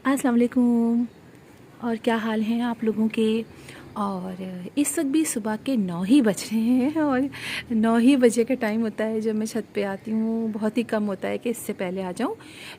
अस्सलाम वालेकुम। और क्या हाल हैं आप लोगों के। और इस वक्त भी सुबह के 9 ही बज रहे हैं और 9 ही बजे का टाइम होता है जब मैं छत पे आती हूँ। बहुत ही कम होता है कि इससे पहले आ जाऊँ।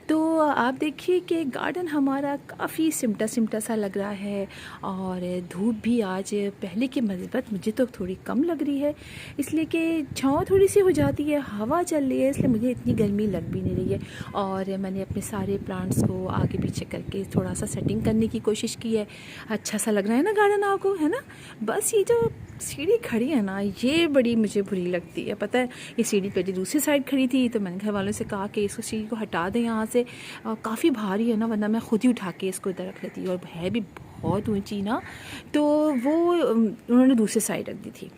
तो आप देखिए कि गार्डन हमारा काफ़ी सिमटा सिमटा सा लग रहा है और धूप भी आज पहले की नस्बत मुझे तो थोड़ी कम लग रही है, इसलिए कि छाँव थोड़ी सी हो जाती है, हवा चल रही है, इसलिए मुझे इतनी गर्मी लग भी नहीं रही है। और मैंने अपने सारे प्लांट्स को आगे पीछे करके थोड़ा सा सेटिंग करने की कोशिश की है। अच्छा सा लग रहा है ना गार्डन आपको, है ना। बस ये जो सीढ़ी खड़ी है ना, ये बड़ी मुझे बुरी लगती है। पता है, ये सीढ़ी पहले दूसरी साइड खड़ी थी तो मैंने घर वालों से कहा कि इसको सीढ़ी को हटा दें यहाँ से, काफ़ी भारी है ना, वरना मैं खुद ही उठा के इसको इधर रख लेती। और है भी बहुत ऊंची ना, तो वो उन्होंने दूसरी साइड रख दी थी।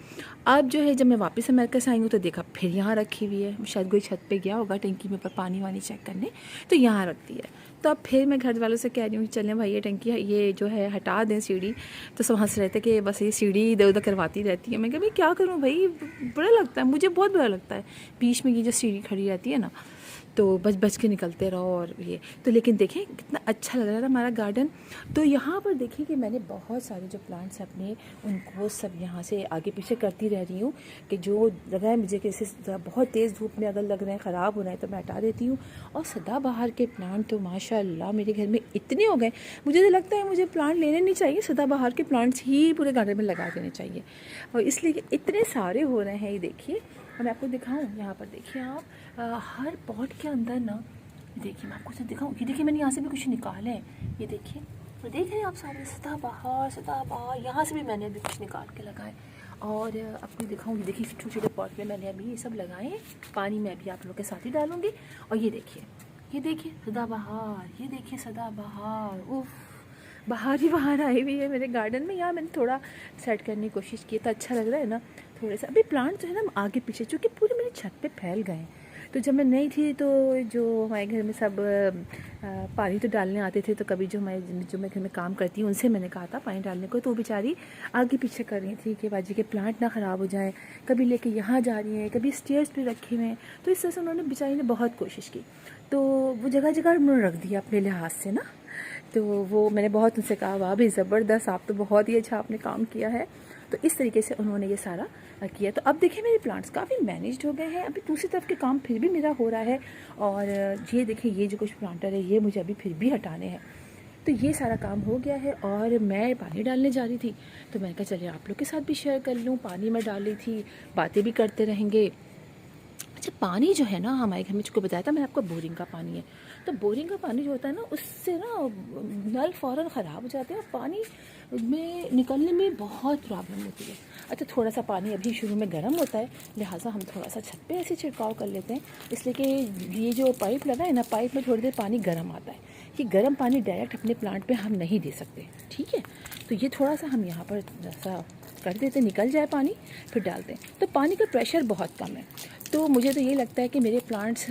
अब जो है जब मैं वापस अमेरिका से आई हूँ तो देखा फिर यहाँ रखी हुई है। शायद कोई छत पे गया होगा टंकी में ऊपर पानी वानी चेक करने, तो यहाँ रख दी है। तो अब फिर मैं घर वालों से कह रही हूँ चलें भाई, ये टंकी ये जो है हटा दें सीढ़ी। तो सब हंस रहे थे कि बस ये सीढ़ी इधर उधर करवाती रहती है। मैं कहा भाई क्या करूँ भाई, बुरा लगता है मुझे, बहुत बुरा लगता है बीच में ये जो सीढ़ी खड़ी रहती है ना, तो बच बच के निकलते रहो। और ये तो लेकिन देखें कितना अच्छा लग रहा था हमारा गार्डन। तो यहाँ पर देखिए कि मैंने बहुत सारे जो प्लांट्स अपने उनको सब यहाँ से आगे पीछे करती रह रही हूँ कि जो लग रहा है मुझे कि इसे बहुत तेज़ धूप में अगर लग रहे हैं ख़राब हो रहे हैं तो मैं हटा देती हूँ। और सदाबहार के प्लांट तो माशाल्लाह मेरे घर में इतने हो गए, मुझे तो लगता है मुझे प्लांट लेने नहीं चाहिए, सदाबहार के प्लांट्स ही पूरे गार्डन में लगा देने चाहिए। और इसलिए इतने सारे हो रहे हैं। ये देखिए, और मैं आपको दिखाऊं, यहाँ पर देखिए आप, हर पॉट के अंदर ना, देखिए मैं आपको दिखाऊं, ये देखिए मैंने यहाँ से भी कुछ निकाले हैं, ये देखिए, तो देख रहे हैं आप सारे सदाबहार, यहाँ से भी मैंने अभी कुछ निकाल के लगाए। और आपको दिखाऊं, ये देखिए छोटे छोटे पॉट में मैंने अभी ये सब लगाए हैं। पानी मैं अभी आप लोग के साथ ही डालूंगी। और ये देखिए सदाबहार, ये देखिए सदाबहार, उफ, बाहर ही बाहर आई हुई है मेरे गार्डन में। यहाँ मैंने थोड़ा सेट करने की कोशिश की तो अच्छा लग रहा है ना थोड़े से। अभी प्लांट जो है ना आगे पीछे, चूँकि पूरे मेरी छत पे फैल गए हैं। तो जब मैं नई थी तो जो हमारे घर में सब पानी तो डालने आते थे, तो कभी जो मैं घर में काम करती हूँ उनसे मैंने कहा था पानी डालने को, तो वो बेचारी आगे पीछे कर रही थी कि बाजी के प्लांट ना ख़राब हो जाएं। कभी लेके यहाँ जा रही हैं, कभी स्टेयर्स पे रखे हुए हैं। तो इस तरह से उन्होंने बेचारी ने बहुत कोशिश की, तो वो जगह जगह उन्होंने रख दिया अपने लिहाज से ना। तो वो मैंने बहुत उनसे कहा वाह भाई ज़बरदस्त, आप तो बहुत ही अच्छा आपने काम किया है। तो इस तरीके से उन्होंने ये सारा किया। तो अब देखिए मेरे प्लांट्स काफ़ी मैनेज्ड हो गए हैं। अभी दूसरी तरफ के काम फिर भी मेरा हो रहा है। और ये देखिए ये जो कुछ प्लांटर है ये मुझे अभी फिर भी हटाने हैं। तो ये सारा काम हो गया है और मैं पानी डालने जा रही थी, तो मैंने कहा चलिए आप लोग के साथ भी शेयर कर लूँ। पानी मैं डाल रही थी, बातें भी करते रहेंगे। अच्छा, पानी जो है ना हमारे घर में, जिसको बताया था मैंने आपको, बोरिंग का पानी है। तो बोरिंग का पानी जो होता है ना, उससे ना नल फ़ौरन ख़राब हो जाते हैं और पानी में निकलने में बहुत प्रॉब्लम होती है। अच्छा, थोड़ा सा पानी अभी शुरू में गर्म होता है, लिहाजा हम थोड़ा सा छत पे ऐसे छिड़काव कर लेते हैं, इसलिए कि ये जो पाइप लगा है ना, पाइप में थोड़ी देर पानी गर्म आता है। ये गर्म पानी डायरेक्ट अपने प्लांट पे हम नहीं दे सकते, ठीक है। तो ये थोड़ा सा हम यहाँ पर जैसा कर देते, निकल जाए पानी फिर डालते हैं। तो पानी का प्रेशर बहुत कम है। तो मुझे तो ये लगता है कि मेरे प्लांट्स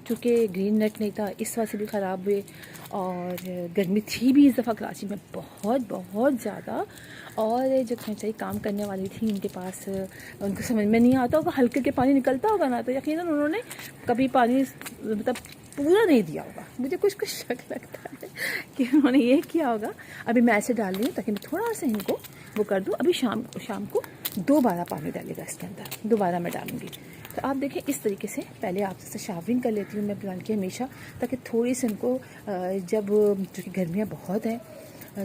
चूँकि ग्रीन नेट नहीं था इस वजह से भी ख़राब हुए, और गर्मी थी भी इस दफ़ा कराची में बहुत बहुत ज़्यादा। और जो खर्चाई काम करने वाली थी उनके पास, उनको समझ में नहीं आता होगा, हल्के के पानी निकलता होगा ना, तो यकीनन उन्होंने कभी पानी मतलब पूरा नहीं दिया होगा। मुझे कुछ कुछ शक लगता है कि उन्होंने ये किया होगा। अभी मैं ऐसे डाल रही हूँ ताकि मैं थोड़ा सा इनको वो कर दूँ। अभी शाम को दोबारा पानी डालेगा इसके अंदर, दोबारा मैं डालूँगी। तो आप देखें इस तरीके से पहले आपसे शावरिंग कर लेती हूँ मैं प्लांट की हमेशा, ताकि थोड़ी सी उनको जब, चूँकि गर्मियाँ बहुत हैं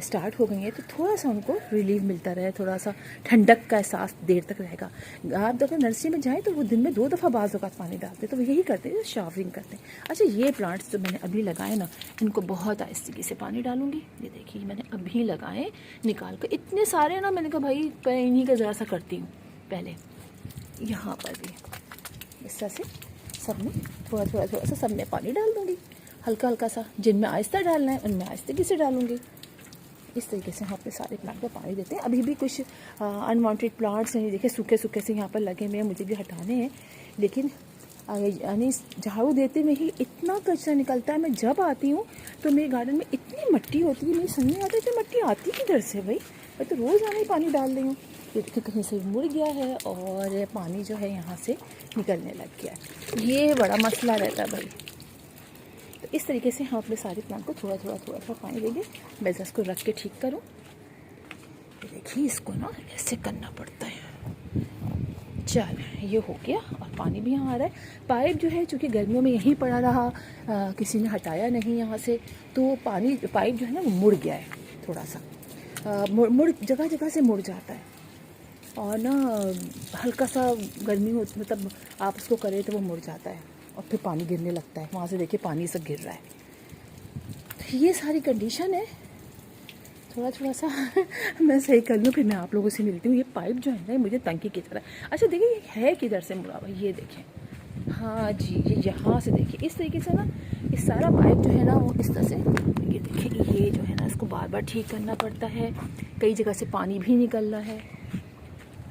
स्टार्ट हो गई हैं, तो थोड़ा सा उनको रिलीफ मिलता रहे, थोड़ा सा ठंडक का एहसास देर तक रहेगा। आप अगर नर्सरी में जाएँ तो वो दिन में 2 दफ़ा बाज़ औक़ात पानी डालते, तो वो यही करते हैं, शावरिंग करते हैं। अच्छा, ये प्लांट्स जो मैंने अभी लगाए ना, इनको बहुत आहिस्ते से पानी डालूंगी। ये देखिए मैंने अभी लगाए निकाल कर, इतने सारे ना, मैंने कहा भाई इन्हीं का ज़रा सा करती हूँ पहले। यहाँ पर भी इस तरह से सब में थोड़ा सा सब में पानी डाल दूँगी, हल्का हल्का सा। जिनमें आहिस्ता डालना है उनमें आहिस्ते से डालूँगी। इस तरीके से हम अपने सारे प्लांट को पानी देते हैं। अभी भी कुछ अनवांटेड प्लांट्स हैं, देखिए सूखे सूखे से यहाँ पर लगे हुए हैं, मुझे भी हटाने हैं। लेकिन यानी झाड़ू देते में ही इतना कचरा निकलता है। मैं जब आती हूँ तो मेरे गार्डन में इतनी मिट्टी होती है, मेरी समझ नहीं आता कि मिट्टी आती किधर से भाई। मैं तो रोज़ आने ही पानी डाल रही हूँ। ये देखिए कहीं से मुड़ गया है और पानी जो है यहाँ से निकलने लग गया है। ये बड़ा मसला रहता है भाई। तो इस तरीके से हम अपने सारे प्लांट को थोड़ा थोड़ा पानी देंगे। मैं इसको रख के ठीक करूँ। देखिए इसको ना ऐसे करना पड़ता है। चल ये हो गया और पानी भी यहाँ आ रहा है। पाइप जो है चूँकि गर्मियों में यहीं पड़ा रहा, किसी ने हटाया नहीं यहाँ से, तो पाइप जो है ना वो मुड़ गया है थोड़ा सा, मुड़ जगह जगह से मुड़ जाता है। और ना हल्का सा गर्मी हो मतलब आप उसको करें तो वो मुड़ जाता है और फिर पानी गिरने लगता है। वहाँ से देखिए पानी सब गिर रहा है। तो ये सारी कंडीशन है। थोड़ा सा मैं सही कर लूँ फिर मैं आप लोगों से मिलती हूँ। ये पाइप जो है ना मुझे टंकी की तरह, अच्छा देखिए ये है किधर से मुड़ा हुआ, ये देखें, हाँ जी ये यहाँ से देखिए इस तरीके से ना ये सारा पाइप जो है ना वो इस तरह से, ये देखिए ये जो है ना इसको बार बार ठीक करना पड़ता है। कई जगह से पानी भी निकल रहा है,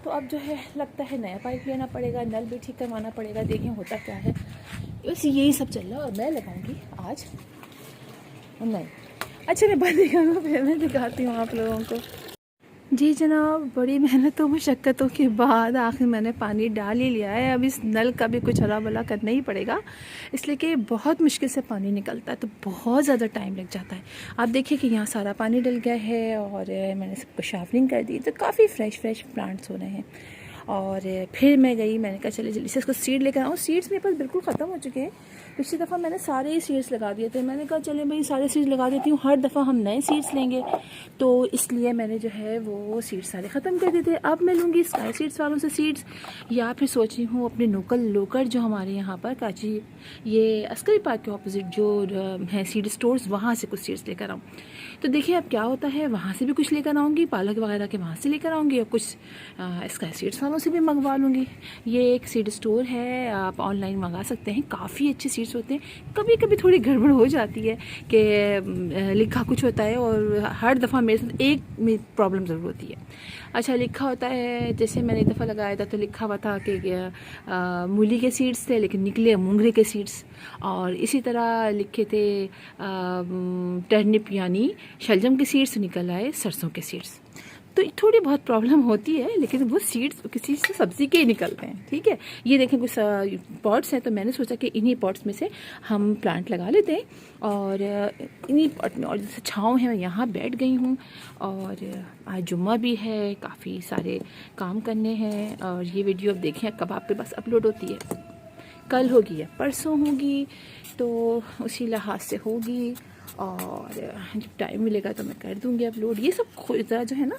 तो अब जो है लगता है नया पाइप लेना पड़ेगा, नल भी ठीक करवाना पड़ेगा। देखें होता क्या है, बस यही सब चल रहा है। और मैं लगाऊंगी आज नहीं, अच्छा मैं बंद करूँ फिर मैं दिखाती हूँ आप लोगों को। जी जनाब, बड़ी मेहनतों मुशक्क़तों के बाद आखिर मैंने पानी डाल ही लिया है। अब इस नल का भी कुछ हला भला करना ही पड़ेगा, इसलिए कि बहुत मुश्किल से पानी निकलता है, तो बहुत ज़्यादा टाइम लग जाता है। आप देखिए कि यहाँ सारा पानी डल गया है और मैंने सबको शावरिंग कर दी, तो काफ़ी फ्रेश प्लांट्स हो रहे हैं। और फिर मैं गई, मैंने कहा चले जल्दी से इसको सीड लेकर आऊँ। सीड्स मेरे पास बिल्कुल ख़त्म हो चुके हैं। पिछली दफ़ा मैंने सारे ही सीड्स लगा दिए थे। मैंने कहा चले भाई सारे सीड्स लगा देती हूँ, हर दफ़ा हम नए सीड्स लेंगे, तो इसलिए मैंने जो है वो सीड्स सारे ख़त्म कर दिए थे। अब मैं लूँगी स्काई सीड्स वालों से सीड्स, या फिर सोच रही हूँ अपने लोकल जो हमारे यहाँ पर काची, ये अस्करी पार्क के ऑपोजिट जो है सीड स्टोर्स, वहाँ से कुछ सीड्स लेकर आऊँ। तो देखिए अब क्या होता है, वहाँ से भी कुछ लेकर आऊँगी, पालक वगैरह के वहाँ से लेकर आऊँगी, और कुछ स्काई सीड्स वालों से भी मंगवा लूँगी। ये एक सीड स्टोर है, आप ऑनलाइन मंगा सकते हैं, काफ़ी अच्छे सीड्स होते हैं। कभी कभी थोड़ी गड़बड़ हो जाती है कि लिखा कुछ होता है, और हर दफ़ा मेरे साथ एक में प्रॉब्लम ज़रूर होती है। अच्छा लिखा होता है, जैसे मैंने एक दफ़ा लगाया था तो लिखा हुआ था कि मूली के सीड्स थे लेकिन निकले मूंगरे के सीड्स, और इसी तरह लिखे थे टर्निप यानी शलजम के सीड्स, निकल आए सरसों के सीड्स। तो थोड़ी बहुत प्रॉब्लम होती है, लेकिन वो सीड्स किसी से सब्ज़ी के ही निकलते हैं। ठीक है, ये देखें कुछ पॉट्स हैं, तो मैंने सोचा कि इन्हीं पॉट्स में से हम प्लांट लगा लेते हैं, और इन्हीं पॉट में, और जैसे छाँव है मैं यहाँ बैठ गई हूँ। और आज जुम्मा भी है, काफ़ी सारे काम करने हैं। और ये वीडियो अब देखें कब आपके पास अपलोड होती है, कल होगी या परसों होगी, तो उसी लिहाज से होगी। और जब टाइम मिलेगा तो मैं कर दूँगी अपलोड। ये सब ज़रा जो है ना,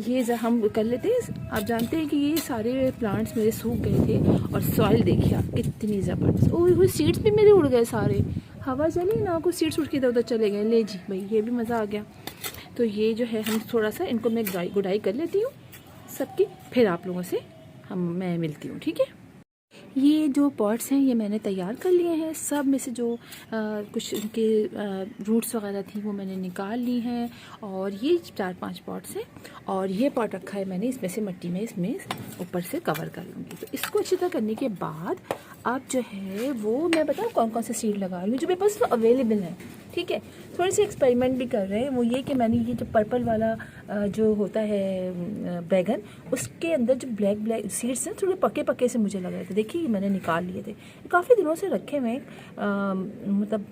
ये ज़रा हम कर लेते हैं। आप जानते हैं कि ये सारे प्लांट्स मेरे सूख गए थे, और सॉइल देखिए आप कितनी ज़बरदस्त, ओह सीड्स भी मेरे उड़ गए सारे, हवा चली ना, कुछ सीड्स उड़ के इधर उधर चले गए। ले जी भाई, ये भी मज़ा आ गया। तो ये जो है हम थोड़ा सा इनको मैं गुडाई कर लेती हूँ सबकी, फिर आप लोगों से मैं मिलती हूँ, ठीक है। ये जो पॉट्स हैं ये मैंने तैयार कर लिए हैं। सब में से जो कुछ इनके रूट्स वगैरह थी वो मैंने निकाल ली हैं, और ये 4-5 पॉट्स हैं, और ये पॉट रखा है मैंने, इसमें से मिट्टी में इसमें ऊपर से कवर कर लूँगी। तो इसको अच्छी तरह करने के बाद अब जो है वो मैं बताऊँ कौन कौन से सीड लगा रही हूँ जो मेरे पास अवेलेबल है। ठीक है, थोड़े से एक्सपेरिमेंट भी कर रहे हैं। वो ये कि मैंने ये जो पर्पल वाला जो होता है बैगन, उसके अंदर जो ब्लैक सीड्स हैं थोड़े पके से मुझे लग रहे थे। देखिए मैंने निकाल लिए थे, काफ़ी दिनों से रखे हुए, मतलब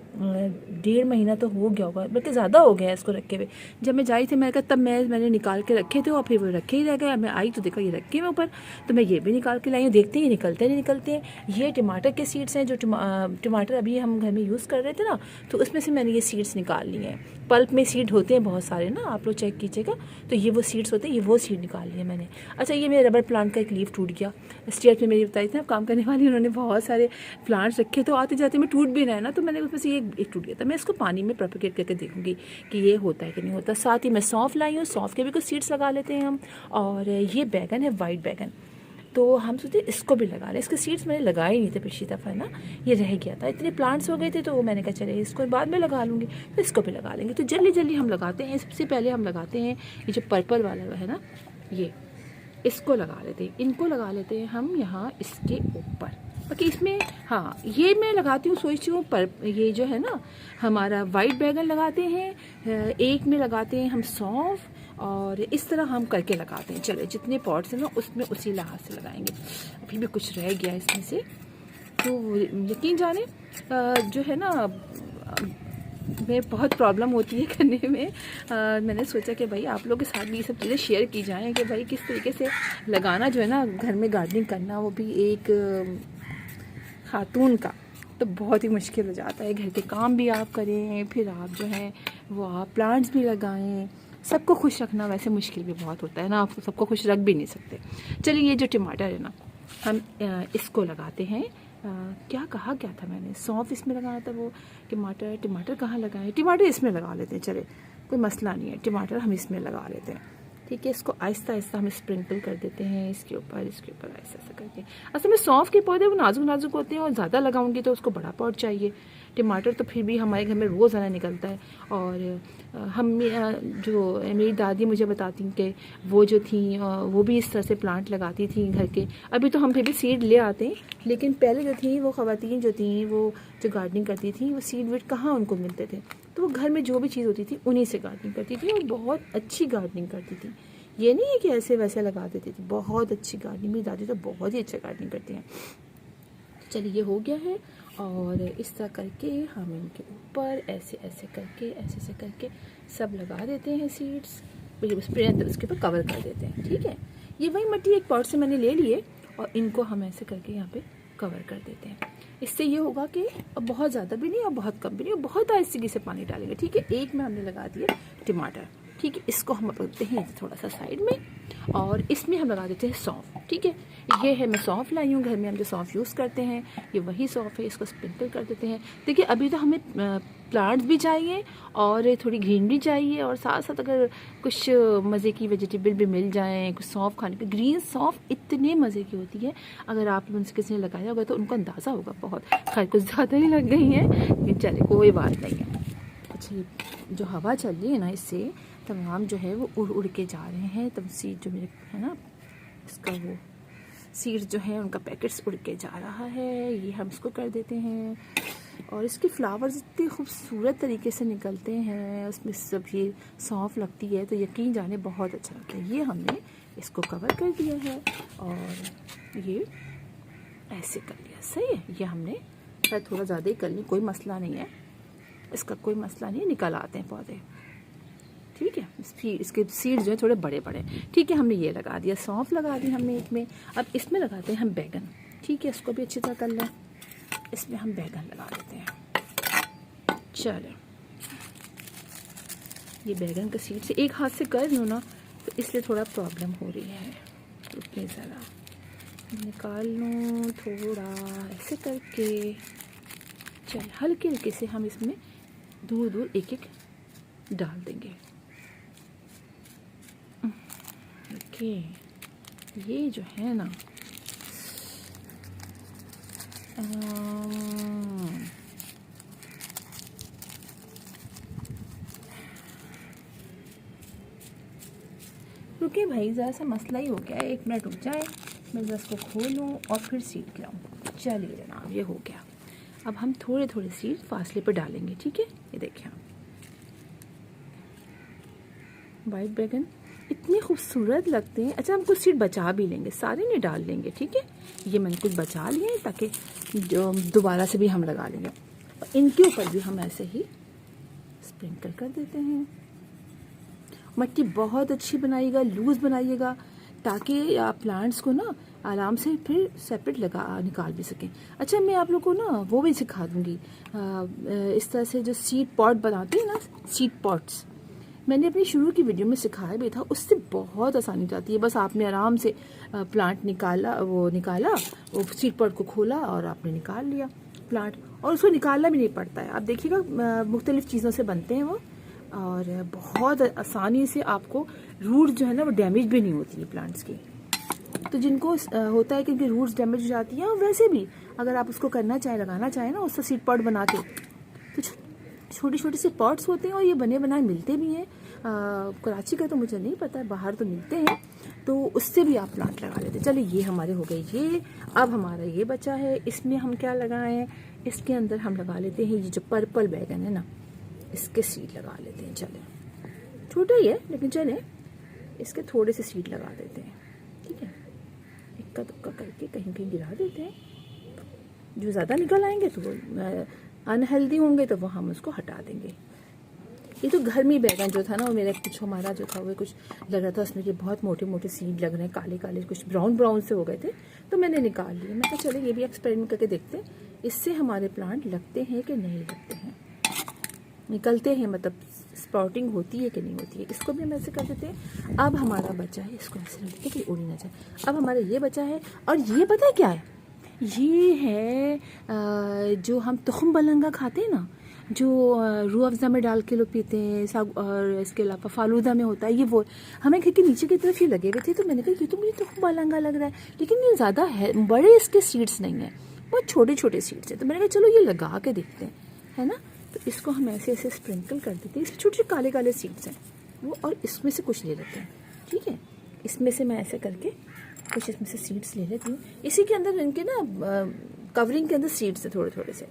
1.5 महीना तो हो गया होगा, बल्कि ज़्यादा हो गया इसको रखे हुए। जब मैं जाई थी मैं कहा तब मैंने निकाल के रखे थे, और फिर वो रखे ही रह गए। मैं आई तो देखा ये रखे हुए ऊपर, तो मैं ये भी निकाल के लाई हूँ, देखते हैं ये निकलते नहीं निकलते हैं। ये टमाटर के सीड्स हैं, जो टमाटर अभी हम घर में यूज़ कर रहे थे ना, तो उसमें से मैंने ये सीड्स निकाल लिए हैं। पल्प में सीड होते हैं बहुत सारे ना, आप लोग चेक कीजिएगा, तो ये वो सीड्स होते हैं, ये वो सीड निकाल लिए मैंने। अच्छा ये मेरे रबर प्लांट का एक लीफ टूट गया। स्टेट में मेरी बताई थी काम करने वाली, उन्होंने बहुत सारे प्लांट्स रखे, तो आते जाते में टूट भी रहा है ना, तो मैंने उसमें से एक टूट गया था। मैं इसको पानी में प्रोपेगेट करके देखूंगी कि ये होता है कि नहीं होता। साथ ही मैं सौंफ लाई हूँ, सौंफ के भी कुछ सीड्स लगा लेते हैं हम। और ये बैगन है, वाइट बैगन, तो हम सोचे इसको भी लगा लें। इसके सीड्स मैंने लगाए ही नहीं थे पिछली दफ़ा ना, ये रह गया था, इतने प्लांट्स हो गए थे, तो मैंने कहा चले इसको बाद में लगा लूँगी, तो इसको भी लगा लेंगे। तो जल्दी हम लगाते हैं। सबसे पहले हम लगाते हैं ये जो पर्पल वाला है ना, ये इसको लगा लेते हैं, इनको लगा लेते हैं हम यहाँ इसके ऊपर। बाकी इसमें हाँ ये मैं लगाती हूँ, सोचती हूँ पर ये जो है ना हमारा वाइट बैगन लगाते हैं, एक में लगाते हैं हम सौंफ, और इस तरह हम करके लगाते हैं। चलो जितने पॉट्स हैं ना उसमें उसी लिहाज से लगाएंगे। अभी भी कुछ रह गया इसमें से, तो यकीन जाने जो है ना में बहुत प्रॉब्लम होती है करने में। मैंने सोचा कि भाई आप लोगों के साथ भी ये सब चीज़ें शेयर की जाएँ कि भाई किस तरीके से लगाना जो है ना घर में गार्डनिंग करना, वो भी एक खातून का तो बहुत ही मुश्किल हो जाता है। घर के काम भी आप करें, फिर आप जो है वो आप प्लांट्स भी लगाएं, सबको खुश रखना वैसे मुश्किल भी बहुत होता है ना, आप सबको खुश रख भी नहीं सकते। चलिए ये जो टमाटर है ना, हम इसको लगाते हैं। क्या कहा क्या था मैंने, सौंफ इसमें लगाना था, वो टमाटर कहाँ लगाएं, टमाटर इसमें लगा लेते हैं। चले कोई मसला नहीं है, टमाटर हम इसमें लगा लेते हैं। ठीक है, इसको आहिस्ता आहिस्ता हम स्प्रिंकल कर देते हैं इसके ऊपर ऐसा ऐसा करके। असल में सौंफ के पौधे वो नाजुक नाजुक होते हैं और ज़्यादा लगाऊंगी तो उसको बड़ा पॉट चाहिए। टमाटर तो फिर भी हमारे घर में रोज़ाना निकलता है। और हम जो मेरी दादी मुझे बताती हैं कि वो जो थी वो भी इस तरह से प्लांट लगाती थी घर के। अभी तो हम फिर भी सीड ले आते हैं, लेकिन पहले जो थी वो ख़वातीन जो थी वो जो गार्डनिंग करती थी वो सीड वीड कहाँ उनको मिलते थे, तो वो घर में जो भी चीज़ होती थी उन्हीं से गार्डनिंग करती थी और बहुत अच्छी गार्डनिंग करती थी। ये नहीं है कि ऐसे वैसे लगा देती थी, बहुत अच्छी गार्डनिंग। मेरी दादी तो बहुत ही अच्छा गार्डनिंग करती हैं। चलिए ये हो गया है और इस तरह करके हम इनके ऊपर ऐसे ऐसे करके सब लगा देते हैं सीड्स, उसके ऊपर कवर कर देते हैं। ठीक है, ये वही मिट्टी एक पॉट से मैंने ले लिए और इनको हम ऐसे करके यहाँ पे कवर कर देते हैं। इससे ये होगा कि अब बहुत ज़्यादा भी नहीं और बहुत कम भी नहीं और बहुत आहिस्ते से पानी डालेंगे। ठीक है, एक में हमने लगा दिया टमाटर। ठीक है, इसको हम रखते हैं थोड़ा सा साइड में और इसमें हम लगा देते हैं सौंफ। ठीक है, ये है, मैं सौंफ लाई हूँ, घर में हम जो सौंफ यूज़ करते हैं ये वही सौंफ है। इसको स्प्रिंकल कर देते हैं। देखिए अभी तो हमें प्लांट्स भी चाहिए और थोड़ी ग्रीन भी चाहिए और साथ साथ अगर कुछ मज़े की वेजिटेबल भी मिल जाएँ, कुछ सौंफ खाने की। ग्रीन सौंफ इतने मज़े की होती है, अगर आप उनसे किसी ने लगाया होगा तो उनको अंदाज़ा होगा। बहुत खैर कुछ ज़्यादा ही लग गई हैं, लेकिन चले कोई बात नहीं है। अच्छा, जो हवा चल रही है ना, इससे तमाम जो है वो उड़ उड़ के जा रहे हैं। तब सीड जो मेरे है ना, इसका वो सीड्स जो है उनका पैकेट्स उड़ के जा रहा है। ये हम इसको कर देते हैं और इसके फ्लावर्स इतने खूबसूरत तरीके से निकलते हैं, उसमें सब ये सौंफ लगती है तो यकीन जाने बहुत अच्छा लगता है। ये हमने इसको कवर कर दिया है और ये ऐसे कर लिया। सही है, ये हमने शायद थोड़ा ज़्यादा ही कर ली, कोई मसला नहीं है, इसका कोई मसला नहीं है, निकल आते हैं पौधे। ठीक है, इसके सीड्स जो है थोड़े बड़े बड़े। ठीक है, हमने ये लगा दिया, सौंफ लगा दी हमने एक में। अब इसमें लगाते हैं हम बैगन। ठीक है, इसको भी अच्छी तरह कर लें। इसमें हम बैगन लगा देते हैं। चलो, ये बैगन का सीड से एक हाथ से कर लूँ ना तो इसलिए थोड़ा प्रॉब्लम हो रही है। रुकिए ज़रा, निकाल लूँ थोड़ा ऐसे करके। चल हल्के हल्के से हम इसमें दूर दूर एक एक डाल देंगे। ओके, ये जो है ना रुकिए भाई, ज़रा सा मसला ही हो गया है, 1 मिनट रुक जाए, मैं ज़रा इसको खोलूँ और फिर सीड खिलाऊँ। चलिए जनाब, ये हो गया। अब हम थोड़े थोड़े सीड फासले पर डालेंगे। ठीक है, ये देखिए हम वाइट बैगन इतने खूबसूरत लगते हैं। अच्छा, हम कुछ सीड बचा भी लेंगे, सारे नहीं डाल लेंगे। ठीक है, ये मैंने कुछ बचा लिए ताकि जो दोबारा से भी हम लगा लेंगे। और इनके ऊपर भी हम ऐसे ही स्प्रिंकल कर देते हैं। मिट्टी बहुत अच्छी बनाइएगा, लूज़ बनाइएगा, ताकि आप प्लांट्स को ना आराम से फिर सेपरेट निकाल भी सकें। अच्छा, मैं आप लोगों को ना वो भी सिखा दूँगी, इस तरह से जो सीड पॉट बनाते हैं ना, सीड पॉट्स मैंने अपनी शुरू की वीडियो में सिखाया भी था। उससे बहुत आसानी जाती है। बस आपने आराम से प्लांट निकाला, वो सीड पॉट को खोला और आपने निकाल लिया प्लांट, और उसको निकालना भी नहीं पड़ता है। आप देखिएगा मुख्तलिफ़ चीज़ों से बनते हैं वो, और बहुत आसानी से आपको रूट जो है ना वो डैमेज भी नहीं होती है प्लांट्स की। तो जिनको होता है कि उनकी रूट्स डैमेज हो जाती हैं, और वैसे भी अगर आप उसको करना चाहें, लगाना चाहें ना उससे सीड पॉट बना के, तो छोटे छोटे से पॉट्स होते हैं और ये बने बनाए मिलते भी हैं। कराची का तो मुझे नहीं पता है, बाहर तो मिलते हैं, तो उससे भी आप प्लांट लगा लेते हैं। चलिए ये हमारे हो गए ये। अब हमारा ये बचा है, इसमें हम क्या लगाएं, इसके अंदर हम लगा लेते हैं ये जो पर्पल बैगन है ना, इसके सीड लगा लेते हैं। चले, छोटा ही है लेकिन चले इसके थोड़े से सीड लगा देते हैं। ठीक है, इक्का दुक्का करके कहीं कहीं गिरा देते हैं। जो ज़्यादा निकल आएंगे तो अनहेल्दी होंगे तो वो हम उसको हटा देंगे। ये तो घर में बैगन जो था ना, वो मेरा कुछ हमारा जो था वो कुछ लग रहा था उसमें कि बहुत मोटे मोटे सीड लग रहे हैं, काले काले कुछ ब्राउन ब्राउन से हो गए थे, तो मैंने निकाल लिए। मैं कहा चलो ये भी एक्सपेरिमेंट करके देखते हैं इससे हमारे प्लांट लगते हैं कि नहीं लगते हैं, निकलते हैं, मतलब स्प्राउटिंग होती है कि नहीं होती है। इसको भी हम ऐसे कर देते हैं। अब हमारा बचा है, इसको ऐसे रख देते हैं कि उड़ी ना जाए। अब हमारा ये बचा है, और ये पता है क्या है, ये है जो हम तुखम बलंगा खाते हैं ना, जो रूह अफ़ज़ा में डाल के लोग पीते हैं, साग, और इसके अलावा फालूदा में होता है, ये वो हमें घर के नीचे की तरफ ये लगे हुए थे। तो मैंने कहा ये तो मुझे तुखम बलंगा लग रहा है, लेकिन ये ज़्यादा है, बड़े इसके सीड्स नहीं है, बहुत छोटे छोटे सीड्स हैं। तो मैंने कहा चलो ये लगा के देखते हैं, है ना। तो इसको हम ऐसे ऐसे स्प्रिंकल कर देते हैं। इसमें छोटे छोटे काले काले सीड्स हैं वो, और इसमें से कुछ ले लेते हैं, ठीक है। इसमें से मैं ऐसे करके कुछ इसमें से सीड्स ले लेती हूँ। इसी के अंदर इनके ना कवरिंग के अंदर सीड्स है थोड़े थोड़े से।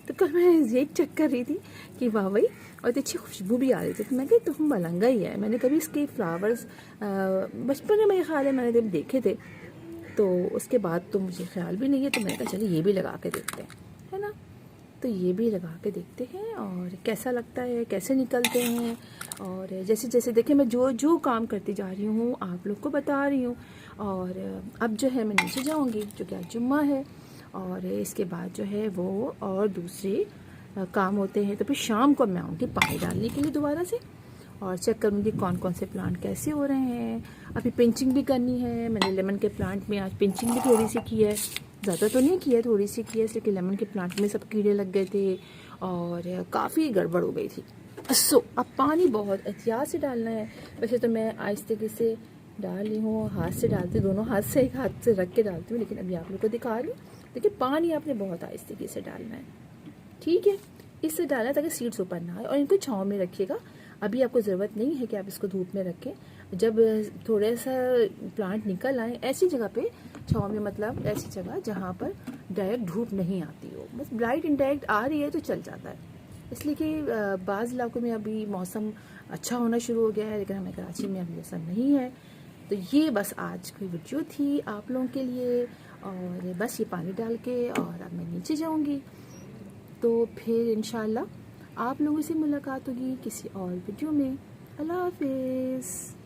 तो कल मैं ये चेक कर रही थी कि वाह भाई, और अच्छी खुशबू भी आ रही थी। तो मैं कही तो हम मलंगा ही है, मैंने कभी इसके फ्लावर्स बचपन में मेरे ख्याल है मैंने जब देखे थे, तो उसके बाद तो मुझे ख्याल भी नहीं है। तो मैंने कहा चलिए ये भी लगा के देखते हैं, है ना। तो ये भी लगा के देखते हैं और कैसा लगता है, कैसे निकलते हैं। और जैसे जैसे देखें, मैं जो जो काम करती जा रही हूँ आप लोग को बता रही हूँ। और अब जो है मैं नीचे जाऊँगी, जो कि आज जुम्मा है, और इसके बाद जो है वो और दूसरे काम होते हैं। तो फिर शाम को मैं आऊँगी पानी डालने के लिए दोबारा से, और चेक करूँगी कौन कौन से प्लांट कैसे हो रहे हैं। अभी पिंचिंग भी करनी है, मैंने लेमन के प्लांट में आज पिंचिंग भी थोड़ी सी की है, ज़्यादा तो नहीं की है, थोड़ी सी की है, इसलिए कि लेमन के प्लांट में सब कीड़े लग गए थे और काफ़ी गड़बड़ हो गई थी। सो अब पानी बहुत एहतियात से डालना है। वैसे तो मैं आहिस्ते से डाल रही हूँ, हाथ से डालती हूँ, दोनों हाथ से, एक हाथ से रख के डालती हूँ, लेकिन अभी आप लोग को दिखा रही हूँ। देखिए पानी आपने बहुत आहिस्ते से डालना है, ठीक है। इससे डालना है ताकि सीड्स ऊपर ना आए, और इनको छाँव में रखिएगा। अभी आपको ज़रूरत नहीं है कि आप इसको धूप में रखें। जब थोड़ा सा प्लांट निकल आए ऐसी जगह पे छाँव में, मतलब ऐसी जगह जहाँ पर डायरेक्ट धूप नहीं आती हो, बस लाइट इनडायरेक्ट आ रही है तो चल जाता है। इसलिए कि बाज़ इलाकों में अभी मौसम अच्छा होना शुरू हो गया है, लेकिन हमें कराची में अभी ऐसा नहीं है। तो ये बस आज की वीडियो थी आप लोगों के लिए, और बस ये पानी डाल के और अब मैं नीचे जाऊँगी। तो फिर इंशाल्लाह आप लोगों से मुलाकात होगी किसी और वीडियो में। अल्लाह हाफिज़।